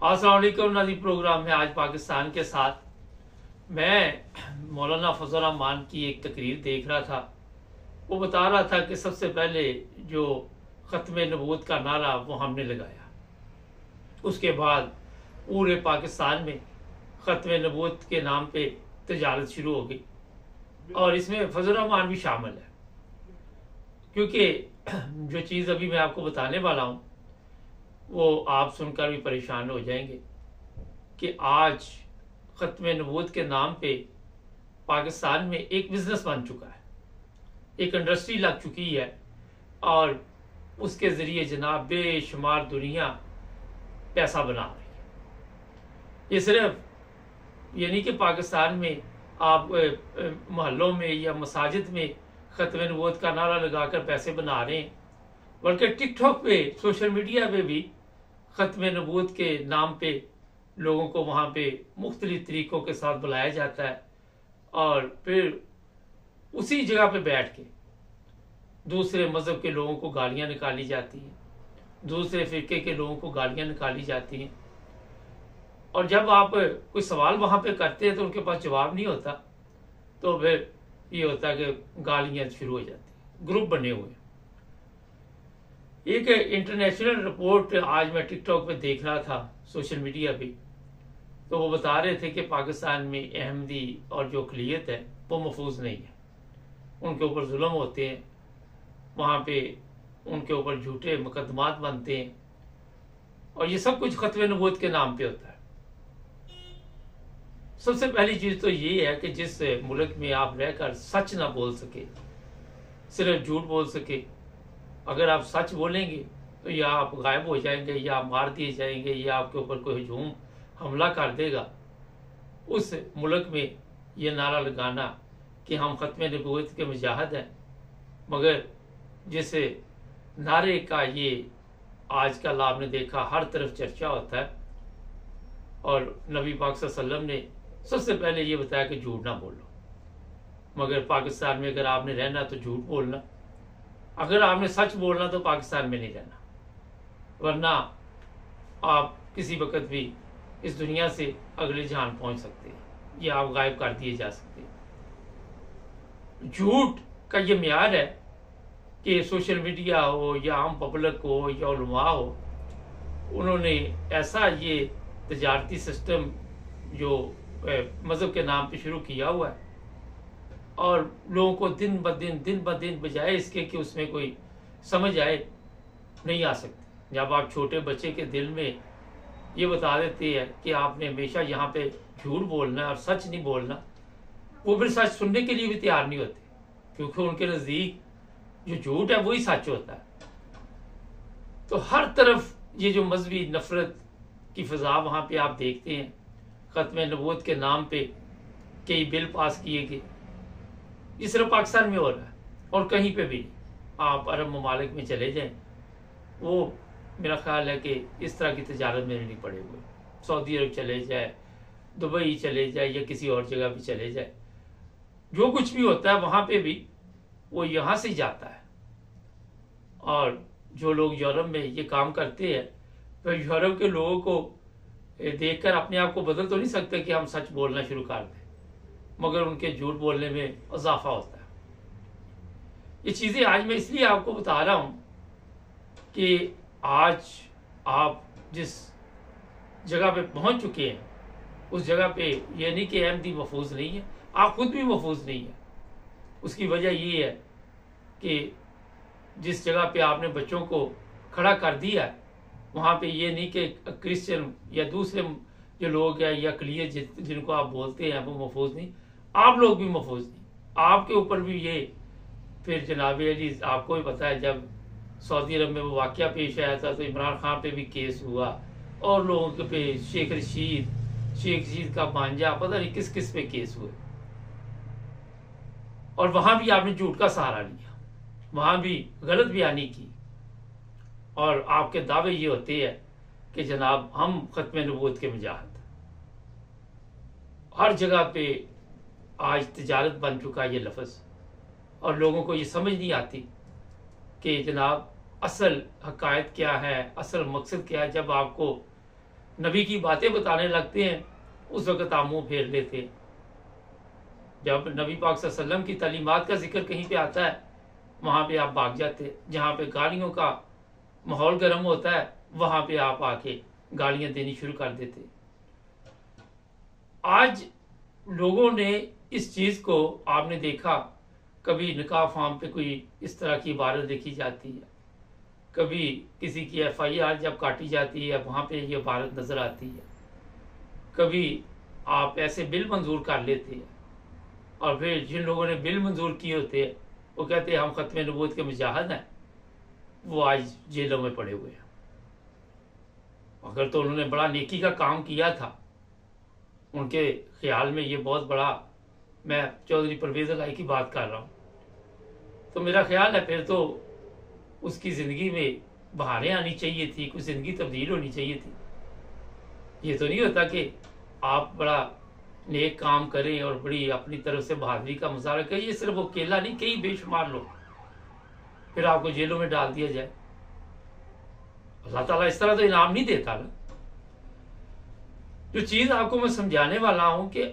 अस्सलाम वालेकुम नाज़रीन। प्रोग्राम है आज पाकिस्तान के साथ। मैं मौलाना फजल रहमान की एक तकरीर देख रहा था। वो बता रहा था कि सबसे पहले जो ख़त्म नबूवत का नारा वो हमने लगाया, उसके बाद पूरे पाकिस्तान में ख़त्म नबूवत के नाम पे तजारत शुरू हो गई और इसमें फजल रहमान भी शामिल है। क्योंकि जो चीज़ अभी मैं आपको बताने वाला हूँ वो आप सुनकर भी परेशान हो जाएंगे कि आज ख़त्म नबूवत के नाम पे पाकिस्तान में एक बिज़नेस बन चुका है, एक इंडस्ट्री लग चुकी है और उसके ज़रिए जनाब बेशुमार दुनिया पैसा बना रही है। ये सिर्फ ये नहीं कि पाकिस्तान में आप मोहल्लों में या मसाजिद में ख़त्म नबूवत का नारा लगाकर पैसे बना रहे हैं, बल्कि टिकटॉक पे, सोशल मीडिया पे भी ख़त्म नबूवत के नाम पे लोगों को वहाँ पे मुख्तलिफ तरीक़ों के साथ बुलाया जाता है और फिर उसी जगह पे बैठ के दूसरे मज़हब के लोगों को गालियाँ निकाली जाती हैं, दूसरे फ़िरके के लोगों को गालियाँ निकाली जाती हैं। और जब आप कोई सवाल वहाँ पे करते हैं तो उनके पास जवाब नहीं होता, तो फिर ये होता है कि गालियाँ शुरू हो जाती हैं, ग्रुप बने हुए। एक इंटरनेशनल रिपोर्ट आज मैं टिकटॉक पे देख रहा था, सोशल मीडिया पे, तो वो बता रहे थे कि पाकिस्तान में अहमदी और जो अक़लियत है वो महफूज नहीं है, उनके ऊपर जुल्म होते हैं, वहाँ पे उनके ऊपर झूठे मुकदमात बनते हैं और ये सब कुछ ख़त्म नबूवत के नाम पे होता है। सबसे पहली चीज़ तो ये है कि जिस मुल्क में आप रहकर सच ना बोल सके, सिर्फ झूठ बोल सके, अगर आप सच बोलेंगे तो या आप गायब हो जाएंगे या आप मार दिए जाएंगे या आपके ऊपर कोई हजूम हमला कर देगा। उस मुल्क में ये नारा लगाना कि हम ख़त्म नबूवत के मुजाहिद हैं, मगर जिस नारे का ये आजकल आपने देखा हर तरफ चर्चा होता है और नबी पाक सल्लल्लाहु अलैहि वसल्लम ने सबसे पहले ये बताया कि झूठ ना बोलो, मगर पाकिस्तान में अगर आपने रहना तो झूठ बोलना, अगर आपने सच बोलना तो पाकिस्तान में नहीं रहना, वरना आप किसी वक्त भी इस दुनिया से अगले जहान पहुंच सकते हैं या आप गायब कर दिए जा सकते हैं। झूठ का ये म्यार है कि सोशल मीडिया हो या आम पब्लिक हो या उलमा हो, उन्होंने ऐसा ये तजारती सिस्टम जो मज़हब के नाम पे शुरू किया हुआ है और लोगों को दिन ब दिन बजाय इसके कि उसमें कोई समझ आए, नहीं आ सकती। जब आप छोटे बच्चे के दिल में ये बता देते हैं कि आपने हमेशा यहाँ पे झूठ बोलना है और सच नहीं बोलना, वो फिर सच सुनने के लिए भी तैयार नहीं होते, क्योंकि उनके नज़दीक जो झूठ है वही सच होता है। तो हर तरफ ये जो मजहबी नफरत की फ़िज़ा वहाँ पे आप देखते हैं, ख़त्म नबूवत के नाम पे कई बिल पास किए गए, ये सिर्फ पाकिस्तान में हो रहा है और कहीं पे भी नहीं। आप अरब ममालिक में चले जाएं, वो मेरा ख्याल है कि इस तरह की तजारत में नहीं पड़े हुए। सऊदी अरब चले जाए, दुबई चले जाए या किसी और जगह भी चले जाए, जो कुछ भी होता है वहाँ पे भी वो यहाँ से जाता है। और जो लोग यूरोप में ये काम करते हैं तो यूरोप के लोगों को देखकर अपने आप को बदल तो नहीं सकते कि हम सच बोलना शुरू कर दें, मगर उनके झूठ बोलने में इजाफा होता है। ये चीज़ें आज मैं इसलिए आपको बता रहा हूँ कि आज आप जिस जगह पे पहुँच चुके हैं उस जगह पे ये नहीं कि अहमदी महफूज नहीं है, आप खुद भी महफूज नहीं है। उसकी वजह ये है कि जिस जगह पे आपने बच्चों को खड़ा कर दिया है वहाँ पे ये नहीं कि क्रिश्चियन या दूसरे जो लोग हैं या अक़लियत जिनको आप बोलते हैं वो महफूज नहीं, आप लोग भी महफूज नहीं। आपके ऊपर भी ये फिर जनाब अली आपको भी पता है, जब सऊदी अरब में वो वाक़या पेश आया था तो इमरान खान पे भी केस हुआ और लोगों के पे शेख रशीद का भांजा, पता नहीं किस किस पे केस हुए और वहाँ भी आपने झूठ का सहारा लिया, वहाँ भी गलत बयानी की और आपके दावे ये होते हैं कि जनाब हम ख़त्म नबूवत के मुजाहिद। हर जगह पे आज तिजारत बन चुका है ये लफ्ज़ और लोगों को ये समझ नहीं आती कि जनाब असल हकायत क्या है, असल मकसद क्या है। जब आपको नबी की बातें बताने लगते हैं, उस वक्त आप मुंह फेर लेते हैं। जब नबी पाक सल्लल्लाहु अलैहि वसल्लम की तालीमात का जिक्र कहीं पे आता है, वहां पे आप भाग जाते हैं। जहां पे गालियों का माहौल गर्म होता है, वहां पे आप आके गालियां देनी शुरू कर देते। आज लोगों ने इस चीज को, आपने देखा, कभी निकाह फार्म पे कोई इस तरह की इबारत देखी जाती है, कभी किसी की FIR जब काटी जाती है वहां पे ये इबारत नजर आती है, कभी आप ऐसे बिल मंजूर कर लेते हैं, और फिर जिन लोगों ने बिल मंजूर किए होते हैं वो कहते हैं हम खत्म नबूवत के मुजाहिद हैं, वो आज जेलों में पड़े हुए हैं। अगर तो उन्होंने बड़ा नेकी का काम किया था, उनके ख्याल में ये बहुत बड़ा, मैं चौधरी परवेज इलाही की बात कर रहा हूँ, तो मेरा ख्याल है फिर तो उसकी ज़िंदगी में बहारें आनी चाहिए थी, कुछ ज़िंदगी तब्दील होनी चाहिए थी। ये तो नहीं होता कि आप बड़ा नेक काम करें और बड़ी अपनी तरफ से बहादुरी का मुजाहरा करें। ये सिर्फ अकेला नहीं, कई बेशुमार लोग, फिर आपको जेलों में डाल दिया जाए। अल्लाह ताला इस तरह तो इनाम नहीं देता ना। जो चीज़ आपको मैं समझाने वाला हूं कि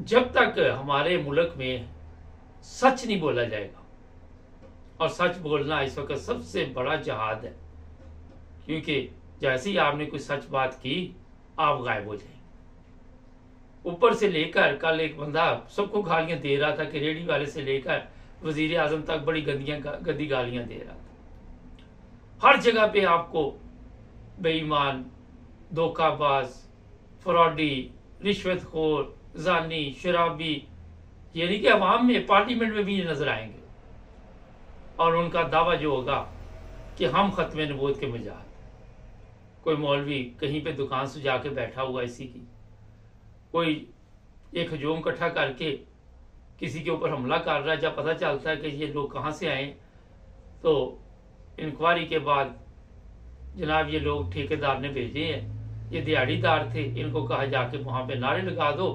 जब तक हमारे मुल्क में सच नहीं बोला जाएगा, और सच बोलना इस वक्त सबसे बड़ा जहाद है, क्योंकि जैसे ही आपने कोई सच बात की आप गायब हो जाएंगे। ऊपर से लेकर, कल एक बंदा सबको गालियां दे रहा था कि रेडी वाले से लेकर वजीर आजम तक बड़ी गंदी गालियां दे रहा था। हर जगह पे आपको बेईमान, धोखाबाज, फ्रॉडी, रिश्वतखोर, जानी, शराबी, यानी कि अवाम में, पार्लियामेंट में भी ये नजर आएंगे। और उनका दावा जो होगा कि हम खत्म नबूवत के मुजाहिद। कोई मौलवी कहीं पे दुकान से जाके बैठा हुआ इसी की, कोई एक हजूम इकट्ठा करके किसी के ऊपर हमला कर रहा है। जब पता चलता है कि ये लोग कहाँ से आए, तो इंक्वायरी के बाद जनाब ये लोग ठेकेदार ने भेजे हैं, ये दिहाड़ीदार थे, इनको कहा जाके वहां पे नारे लगा दो,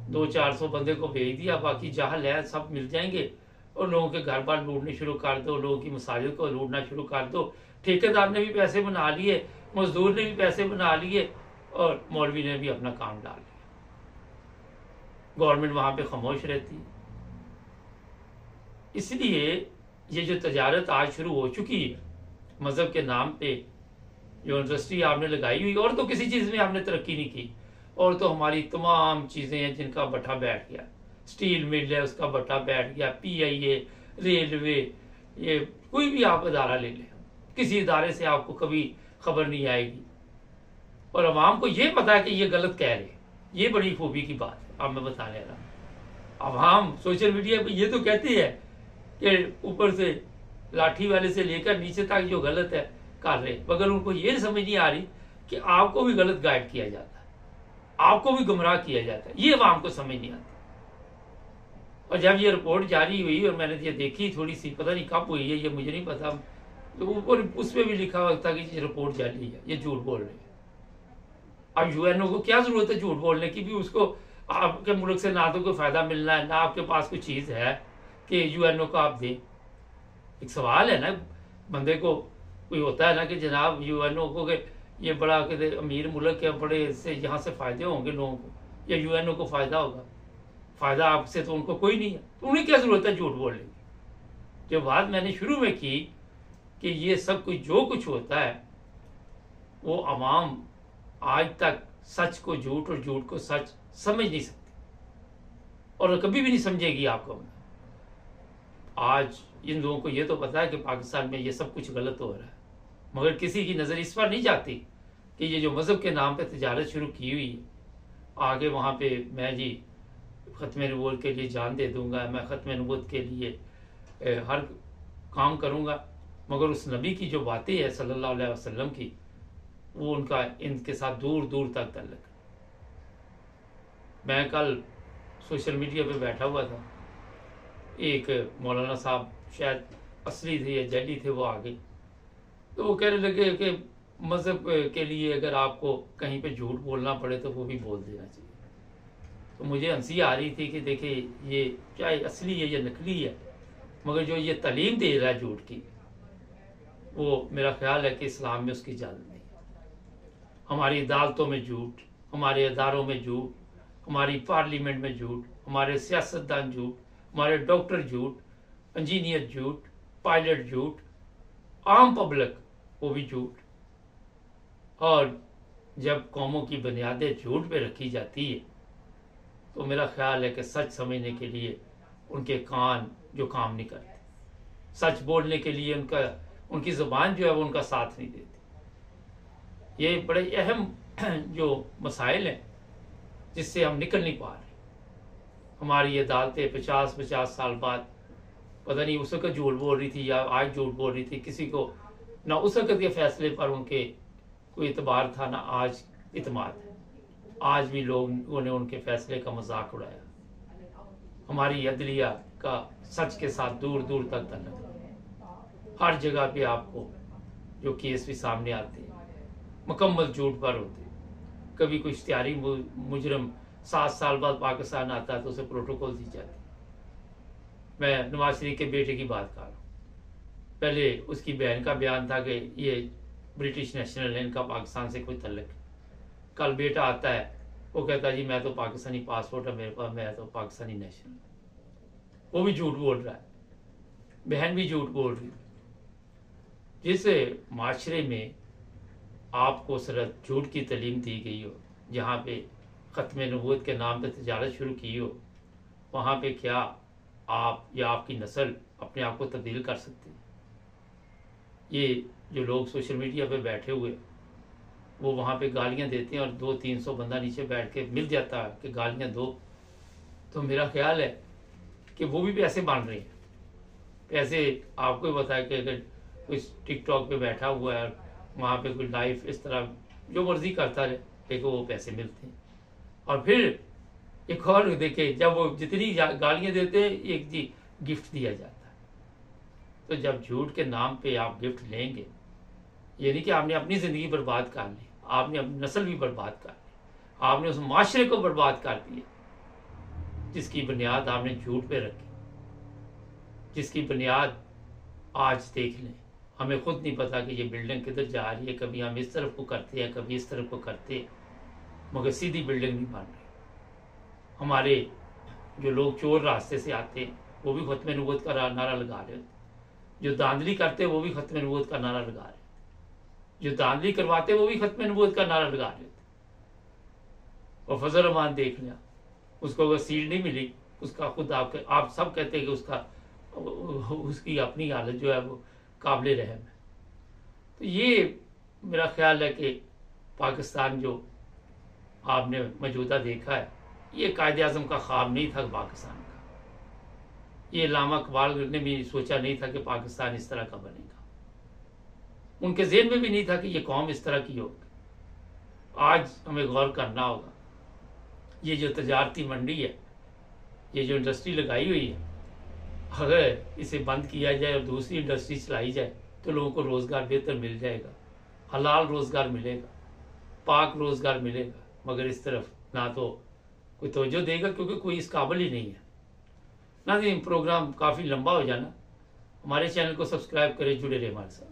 200-400 बंदे को भेज दिया, बाकी जाहल है सब मिल जाएंगे, और लोगों के घर बार लूटने शुरू कर दो, लोगों की मसाजिद को लूटना शुरू कर दो। ठेकेदार ने भी पैसे बना लिए, मजदूर ने भी पैसे बना लिए, और मौलवी ने भी अपना काम डाल लिया। गवर्नमेंट वहां पे खामोश रहती है। इसलिए ये जो तजारत आज शुरू हो चुकी है मजहब के नाम पे, जो इंडस्ट्री आपने लगाई हुई, और तो किसी चीज में आपने तरक्की नहीं की, और तो हमारी तमाम चीजें हैं जिनका बट्टा बैठ गया। स्टील मिल है, उसका बट्टा बैठ गया, PIA, रेलवे, ये कोई भी आप इदारा ले लें, किसी इदारे से आपको कभी खबर नहीं आएगी, और अवाम को ये पता है कि ये गलत कह रहे हैं। ये बड़ी खूबी की बात है, अब मैं बताने रहा हूं। अवाम सोशल मीडिया पे ये तो कहती है कि ऊपर से लाठी वाले से लेकर नीचे तक जो गलत है कर रहे, मगर उनको ये समझ नहीं आ रही कि आपको भी गलत गाइड किया जाता है, आपको भी गुमराह किया जाता है। ये अवाम को समझ नहीं आती। और जब ये रिपोर्ट जारी हुई और मैंने ये देखी थोड़ी सी, पता नहीं कब हुई है ये मुझे नहीं पता, तो ऊपर उसमें भी लिखा हुआ था कि ये रिपोर्ट जारी है, ये झूठ बोल रहे हैं। अब UNO को क्या जरूरत है झूठ बोलने की भी? उसको आपके मुल्क से ना तो कोई फायदा मिलना है, ना आपके पास कोई चीज है कि UNO को आप दें। एक सवाल है ना, बंदे को कोई होता है ना कि जनाब UNO को के ये बड़ा कहते अमीर मुल्क है, बड़े इससे यहाँ से फायदे होंगे लोगों को, या UNO को फायदा होगा। फायदा आपसे तो उनको कोई नहीं है, तो उन्हें क्या जरूरत है झूठ बोलने की? जो बात मैंने शुरू में की कि ये सब कुछ जो कुछ होता है, वो अवाम आज तक सच को झूठ और झूठ को सच समझ नहीं सकती, और कभी भी नहीं समझेगी आपको। आज इन लोगों को ये तो पता है कि पाकिस्तान में ये सब कुछ गलत हो रहा है, मगर किसी की नज़र इस पर नहीं जाती कि ये जो मज़हब के नाम पे तिजारत शुरू की हुई है, आगे वहाँ पे मैं जी ख़त्म नबूवत के लिए जान दे दूंगा, मैं ख़त्म नबूवत के लिए हर काम करूँगा, मगर उस नबी की जो बातें हैं सल्लल्लाहु अलैहि वसल्लम की, वो उनका इनके साथ दूर दूर तक ताल्लुक। मैं कल सोशल मीडिया पे बैठा हुआ था, एक मौलाना साहब शायद असली थे या जली थे, वो आ गए, तो वो कहने लगे कि मज़हब के लिए अगर आपको कहीं पे झूठ बोलना पड़े तो वो भी बोल देना चाहिए। तो मुझे हंसी आ रही थी कि देखिए ये चाहे असली है या नकली है, मगर जो ये तालीम दे रहा है झूठ की, वो मेरा ख्याल है कि इस्लाम में उसकी इजाज़त नहीं है। हमारी अदालतों में झूठ, हमारे अदारों में झूठ, हमारी पार्लियामेंट में झूठ, हमारे सियासतदान झूठ, हमारे डॉक्टर झूठ, इंजीनियर झूठ, पायलट झूठ, आम पब्लिक वो भी झूठ। और जब कौमों की बुनियादें झूठ पे रखी जाती है तो मेरा ख्याल है कि सच समझने के लिए उनके कान जो काम नहीं करते, सच बोलने के लिए उनकी ज़ुबान जो है वो उनका साथ नहीं देती। ये बड़े अहम जो मसाइल हैं जिससे हम निकल नहीं पा रहे। हमारी अदालतें 50-50 साल बाद, पता नहीं उस वक्त झूठ बोल रही थी या आज झूठ बोल रही थी, किसी को ना उस वक्त के फैसले पर उनके कोई इतबार था ना आज इतमाद है। आज भी लोगों ने उनके फैसले का मजाक उड़ाया। हमारी अदलिया का सच के साथ दूर दूर तक तल्लुक है। हर जगह पे आपको जो केस भी सामने आते हैं मुकम्मल झूठ पर होते हैं। कभी कोई इश्तिहारी मुजरम 7 साल बाद पाकिस्तान आता है तो उसे प्रोटोकॉल दी जाती। मैं नवाज शरीफ के बेटे की बात कर रहा हूँ। पहले उसकी बहन का बयान था कि ये ब्रिटिश नेशनल है, इनका पाकिस्तान से कोई तल्लुक नहीं। कल बेटा आता है वो कहता है जी मैं तो पाकिस्तानी पासपोर्ट है मेरे पास, मैं तो पाकिस्तानी नेशनल। वो भी झूठ बोल रहा है, बहन भी झूठ बोल रही है। जिस माशरे में आपको सिर्फ झूठ की तालीम दी गई हो, जहाँ पे ख़त्म नबूवत के नाम पे तजारत शुरू की हो, वहाँ पे क्या आप या आपकी नस्ल अपने आप को तब्दील कर सकती है? ये जो लोग सोशल मीडिया पे बैठे हुए वो वहाँ पे गालियाँ देते हैं और 200-300 बंदा नीचे बैठ के मिल जाता है कि गालियाँ दो, तो मेरा ख्याल है कि वो भी पैसे बांध रहे हैं। पैसे आपको ही बताया कि अगर कोई टिकटॉक पे बैठा हुआ है वहाँ पे कोई लाइफ इस तरह जो मर्जी करता रहे, लेकिन वो पैसे मिलते हैं। और फिर एक और देखे, जब वो जितनी गालियाँ देते हैं एक जी गिफ्ट दिया जाता है। तो जब झूठ के नाम पे आप गिफ्ट लेंगे, ये नहीं कि आपने अपनी ज़िंदगी बर्बाद कर ली, आपने अपनी नस्ल भी बर्बाद कर ली, आपने उस माशरे को बर्बाद कर दिया जिसकी बुनियाद आपने झूठ पे रखी, जिसकी बुनियाद आज देख लें। हमें खुद नहीं पता कि ये बिल्डिंग किधर जा रही है। कभी हम इस तरफ को करते हैं, कभी इस तरफ को करते हैं, मगर सीधी बिल्डिंग नहीं बन रही। हमारे जो लोग चोर रास्ते से आते हैं वो भी खत्म नबूवत का नारा लगा रहे होते, जो धांधली करते हैं वो भी खत्म नबूवत का नारा लगा रहे, जो धांधली करवाते वो भी खत्म नबूवत का नारा लगा रहे थे। और फजल रहमान देख लिया, उसको अगर सीट नहीं मिली, उसका खुद आप सब कहते हैं कि उसकी अपनी हालत जो है वो काबिल रहम है। तो ये मेरा ख्याल है कि पाकिस्तान जो आपने मौजूदा देखा है, ये कायदे आज़म का ख्वाब नहीं था पाकिस्तान का। ये अल्लामा इकबाल ने भी सोचा नहीं था कि पाकिस्तान इस तरह का बनेगा। उनके ज़हन में भी नहीं था कि ये कौम इस तरह की होगी। आज हमें गौर करना होगा, ये जो तजारती मंडी है, ये जो इंडस्ट्री लगाई हुई है, अगर इसे बंद किया जाए और दूसरी इंडस्ट्री चलाई जाए तो लोगों को रोज़गार बेहतर मिल जाएगा, हलाल रोज़गार मिलेगा, पाक रोज़गार मिलेगा। मगर इस तरफ ना तो कोई तवज्जो देगा क्योंकि कोई इस काबिल ही नहीं है। ना प्रोग्राम काफ़ी लंबा हो जाना, हमारे चैनल को सब्सक्राइब करें, जुड़े रहे हमारे साथ।